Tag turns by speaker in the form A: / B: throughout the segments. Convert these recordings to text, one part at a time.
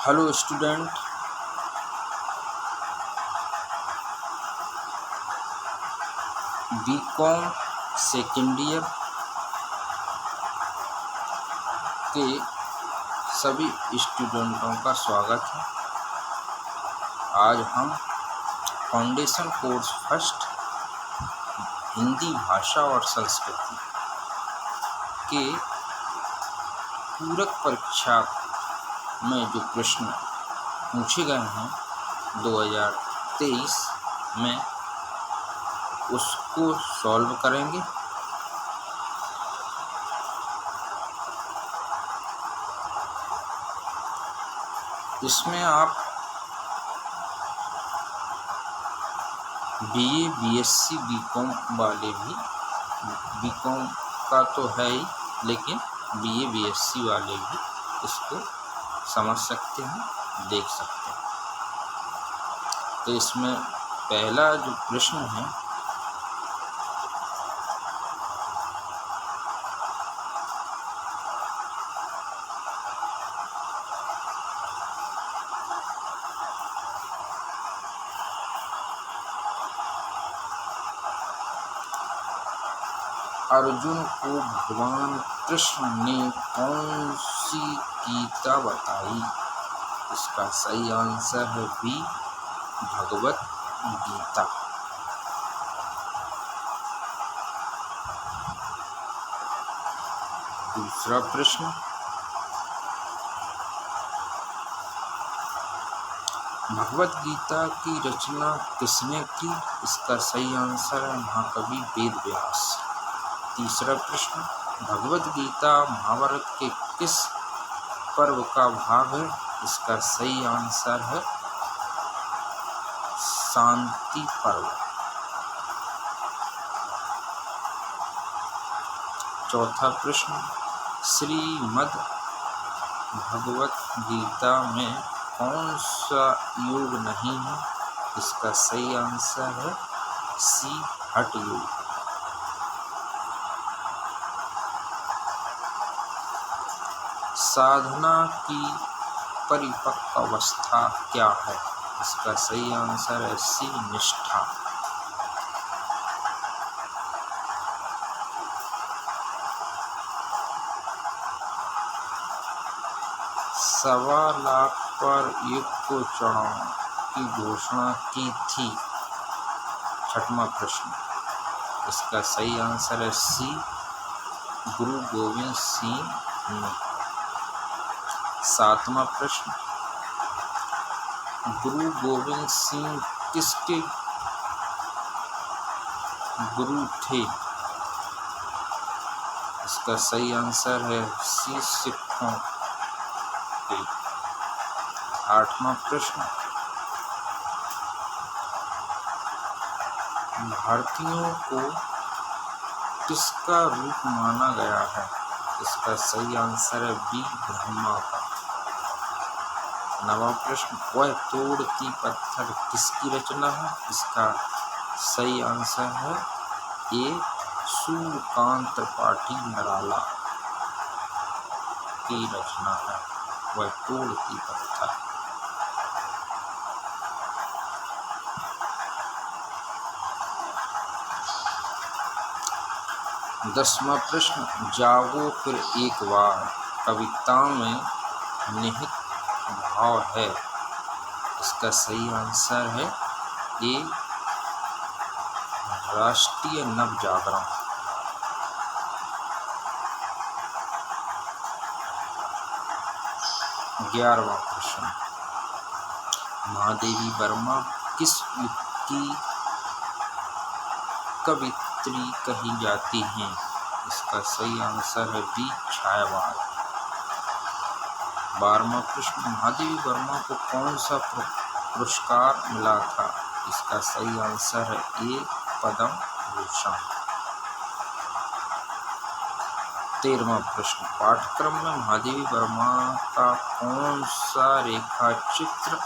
A: Hello student. BCom second year के सभी स्टूडेंटों का स्वागत है। आज हम फाउंडेशन कोर्स फर्स्ट हिंदी भाषा और संस्कृति के पूरक परीक्षा में जो प्रश्न पूछे गए हैं 2023 में उसको सॉल्व करेंगे। इसमें आप बीए, बीएससी, बीकॉम वाले भी, बीकॉम का तो है ही, लेकिन बीए, बीएससी वाले भी इसको समझ सकते हैं, देख सकते हैं। तो इसमें पहला जो प्रश्न है, अर्जुन को भगवान कृष्ण ने कौन सी गीता बताई? इसका सही आंसर है बी, भगवत गीता। दूसरा प्रश्न, भगवत गीता की रचना किसने की? इसका सही आंसर है महाकवि वेद व्यास। तीसरा प्रश्न, भगवत गीता महाभारत के किस पर्व का भाग है? इसका सही आंसर है शांति पर्व। चौथा प्रश्न, श्रीमद् भगवत गीता में कौन सा योग नहीं है? इसका सही आंसर है सी, हठ योग। साधना की परिपक्व अवस्था क्या है? इसका सही आंसर है सी, निष्ठा। सवा लाख पर एक को चढ़ाओ की घोषणा की थी। छठवां प्रश्न, इसका सही आंसर है सी, गुरु गोविंद सिंह ने। सातवां प्रश्न, गुरु गोविंद सिंह किसके गुरु थे? इसका सही आंसर है सी, सिखों के। आठवां प्रश्न, भारतीयों को किसका रूप माना गया है? इसका सही आंसर है बी, ब्रह्मा का। नवा प्रश्न, वह तोड़ती पत्थर किसकी रचना है? इसका सही आंसर है ए, सूर्यकांत त्रिपाठी नराला की रचना है वह तोड़ती पत्थर। दसवां प्रश्न, जागो फिर एक बार कविता में निहित भाव है? इसका सही आंसर है ए, राष्ट्रीय नव जागरण। 11वां प्रश्न, महादेवी वर्मा किस युग की कवियत्री कही जाती हैं? इसका सही आंसर है बी, छायावाद। 12वां प्रश्न, महादेवी वर्मा को कौन सा पुरस्कार मिला था? इसका सही आंसर है ए, पद्म भूषण। 13वां प्रश्न, पाठ्यक्रम में महादेवी वर्मा का कौन सा रेखा चित्र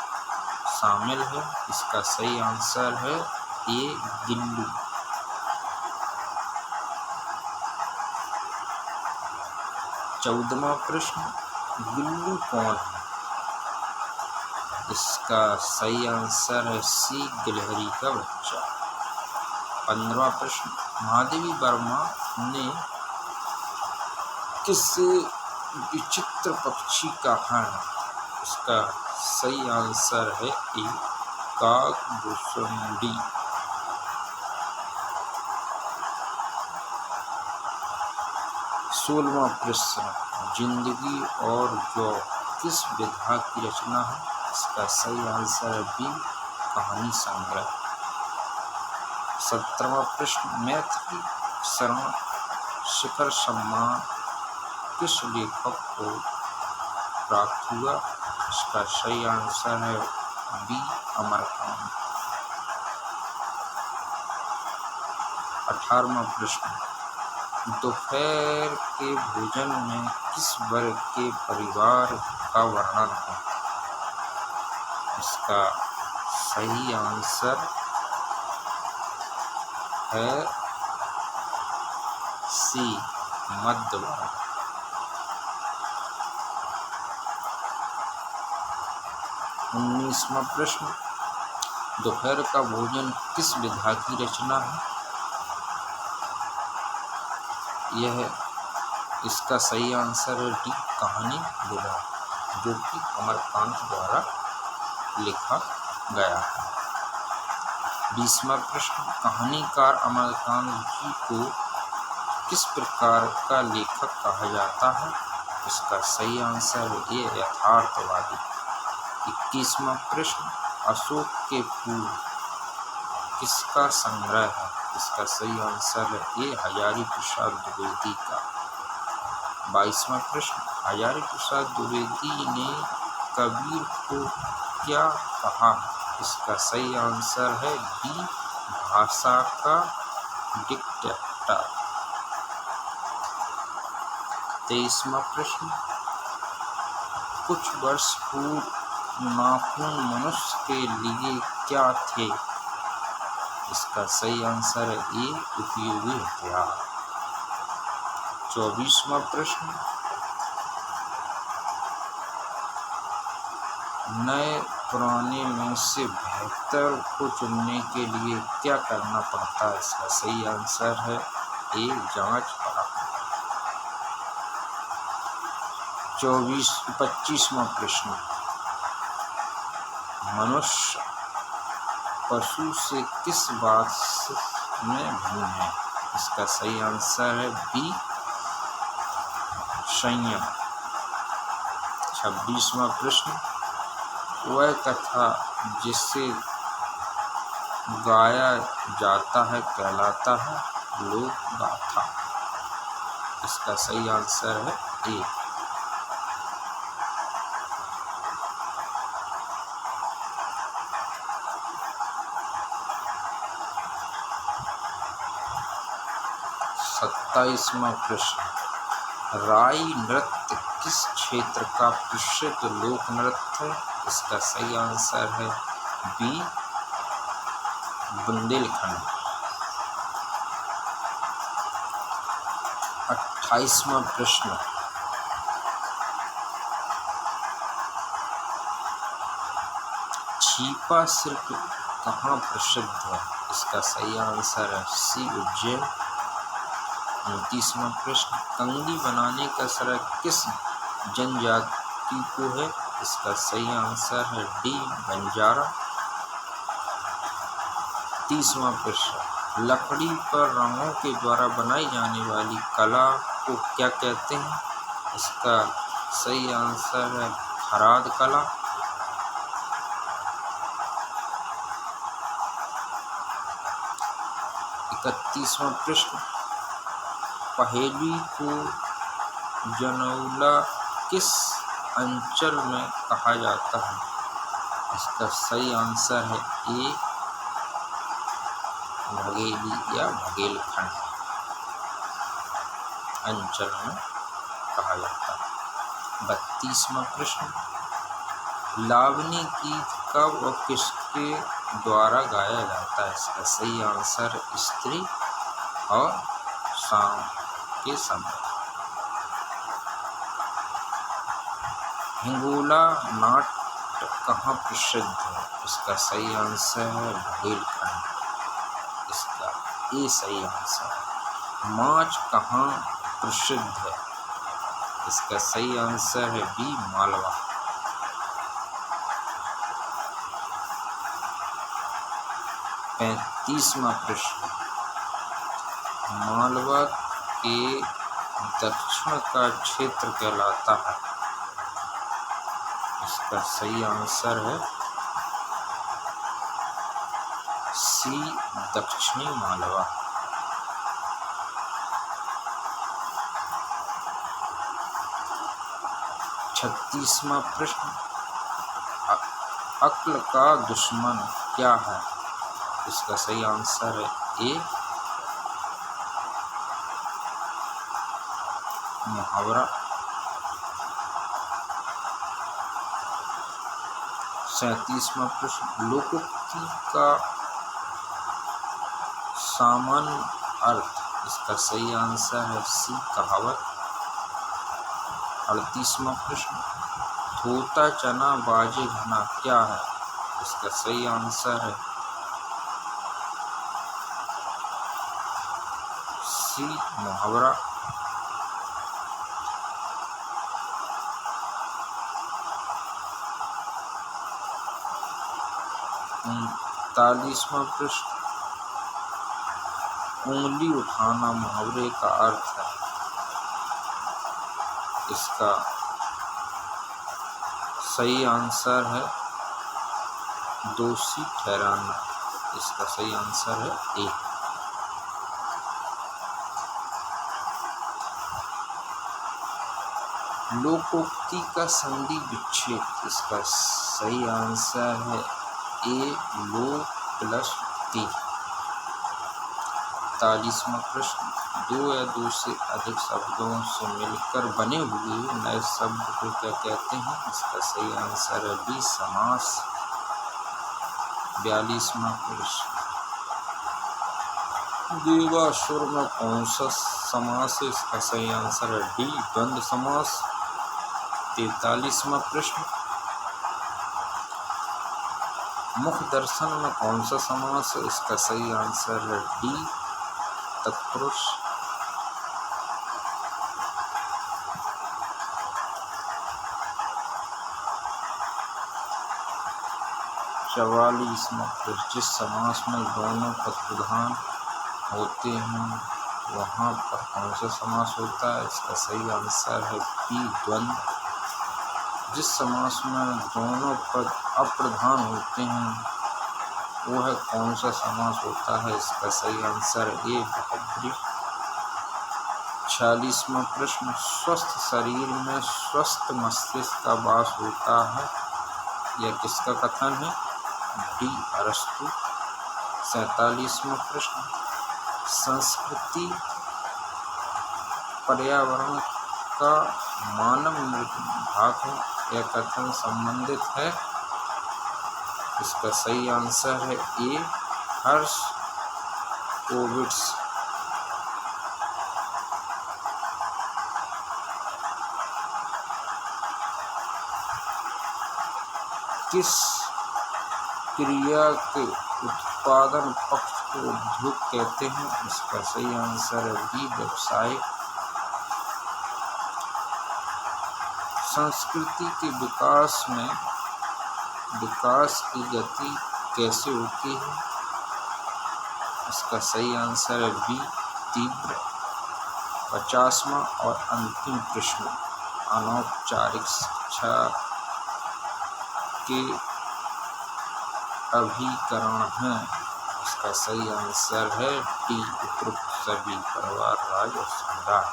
A: शामिल है? इसका सही आंसर है ए, गिल्लू। 14वां प्रश्न, गिल्लू कौन है? इसका सही आंसर है सी, गिलहरी का बच्चा। 15वां प्रश्न, महादेवी वर्मा ने किस विचित्र पक्षी का है? इसका सही आंसर है ए, काकभूषुंडी। 16वां प्रश्न, जिंदगी और जो किस विधा की रचना है? इसका सही आंसर है बी, कहानी संग्रह। 17वां प्रश्न, मैथिली शरण शिखर सम्मान किस लेखक को प्राप्त हुआ? इसका सही आंसर है बी, अमरकांत। 18वां प्रश्न, दोपहर के भोजन में किस वर्ग के परिवार का वर्णन है? इसका सही आंसर है सी, मध्य वर्ग। 19वां प्रश्न, दोपहर का भोजन किस विधा की रचना है? इसका सही आंसर है डी, कहानी विधा, जो कि अमरकांत द्वारा लिखा गया है। 20वां प्रश्न, कहानीकार अमरकांत जी को किस प्रकार का लेखक कहा जाता है? इसका सही आंसर है ए, यथार्थवादी। 21वां प्रश्न, अशोक के फूल किसका संग्रह है? इसका सही आंसर है ए, हजारी प्रसाद द्विवेदी का। 22वां प्रश्न, हजारी प्रसाद द्विवेदी ने कबीर को क्या कहा? इसका सही आंसर है बी, भाषा का डिक्टेटर। 23वां प्रश्न, कुछ वर्ष पूर्व नाखून मनुष्य के लिए क्या थे? इसका सही आंसर है ए, उपयोगी हथियार। 24वां प्रश्न, नए पुराने में से बेहतर को चुनने के लिए क्या करना पड़ता है? इसका सही आंसर है ए, जांच परख। 25वां प्रश्न, मनुष्य पशु से किस बात में भिन्न है? इसका सही आंसर है बी, संयम। 26वां प्रश्न, वह कथा जिसे गाया जाता है कहलाता है लोक गाथा। इसका सही आंसर है ए। 27वां प्रश्न, राई नृत्य किस क्षेत्र का प्रसिद्ध लोक नृत्य है? इसका सही आंसर है बी, बुंदेलखंड। 28वां प्रश्न, छिपा शिल्प कहाँ प्रसिद्ध है? इसका सही आंसर है सी, उज्जैन। 29वां प्रश्न, कंघी बनाने का श्रेय किस जनजाति को है? इसका सही आंसर है डी, बंजारा। 30वां प्रश्न, लकड़ी पर रंगों के द्वारा बनाई जाने वाली कला को क्या कहते हैं? इसका सही आंसर है खराद कला। 31वां प्रश्न, पहेली को जनौला किस अंचल में कहा जाता है? इसका सही आंसर है ए, भगेली या भगेलखंड अंचल में कहा जाता है। 32वां प्रश्न, लावनी गीत कब और किसके द्वारा गाया जाता है? इसका सही आंसर स्त्री और शाम के समय। हिंगोला नाट कहाँ प्रसिद्ध है? इसका सही आंसर है बुंदेलखंड। इसका ए सही आंसर है। माछ कहाँ प्रसिद्ध है? इसका सही आंसर है बी मालवा। 35वां प्रश्न, मालवा के दक्षिण का क्षेत्र कहलाता है? इसका सही आंसर है सी दक्षिणी मालवा। 36वां प्रश्न, अक्ल का दुश्मन क्या है? इसका सही आंसर है ए मुहावरा। 37वां प्रश्न, लोकोक्ति का सामान्य अर्थ? इसका सही आंसर है सी कहावत। 38वां प्रश्न, धोता चना बाजे घना क्या है? इसका सही आंसर है सी मुहावरा। 39वां प्रश्न, उंगली उठाना मुहावरे का अर्थ है? इसका सही आंसर है दोषी ठहराना। इसका सही आंसर है ए। लोकोक्ति का संधि विच्छेद? इसका सही आंसर है ए लो प्लस ती। 41वां प्रश्न, दो या दो से अधिक शब्दों से मिलकर बने हुए नए शब्द को क्या कहते हैं? इसका सही आंसर है बी समास। 42वां प्रश्न, देवासुर में कौन सा समास है? इसका सही आंसर है डी द्वंद्व समास। 43वां प्रश्न, मुख दर्शन में कौन सा समास है? इसका सही आंसर है डी तत्पुरुष। 44वां प्रश्न, जिस समास में दोनों पद प्रधान होते हैं वहाँ पर कौन सा समास होता है? इसका सही आंसर है बी द्वंद्व। जिस समास में दोनों पद अप्रधान होते हैं वह कौन सा समास होता है? इसका सही आंसर ए बहुब्री। 46वां प्रश्न, स्वस्थ शरीर में स्वस्थ मस्तिष्क का वास होता है, यह किसका कथन है? डी अरस्तु। 47वां प्रश्न, संस्कृति पर्यावरण का मानव भाग है, यह कथन संबंधित है? इसका सही आंसर है ए हर्ष कोविड्स। किस क्रिया के उत्पादन पक्ष को उद्योग कहते हैं? इसका सही आंसर है बी व्यवसाय। संस्कृति के विकास में विकास की गति कैसे होती है? इसका सही आंसर है बी तीव्र। 50वां और अंतिम प्रश्न, अनौपचारिक शिक्षा के अभिकरण हैं, इसका सही आंसर है डी उपरोक्त सभी परिवार, राज और समुदाय।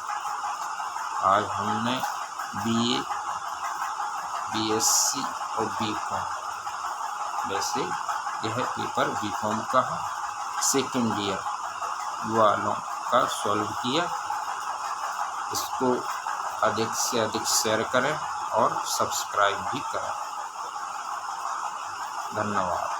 A: आज हमने बीए, बीएससी और बीकॉम, वैसे यह पेपर बीकॉम का सेकेंड ईयर वालों का सॉल्व किया। इसको अधिक से अधिक शेयर करें और सब्सक्राइब भी करें। धन्यवाद।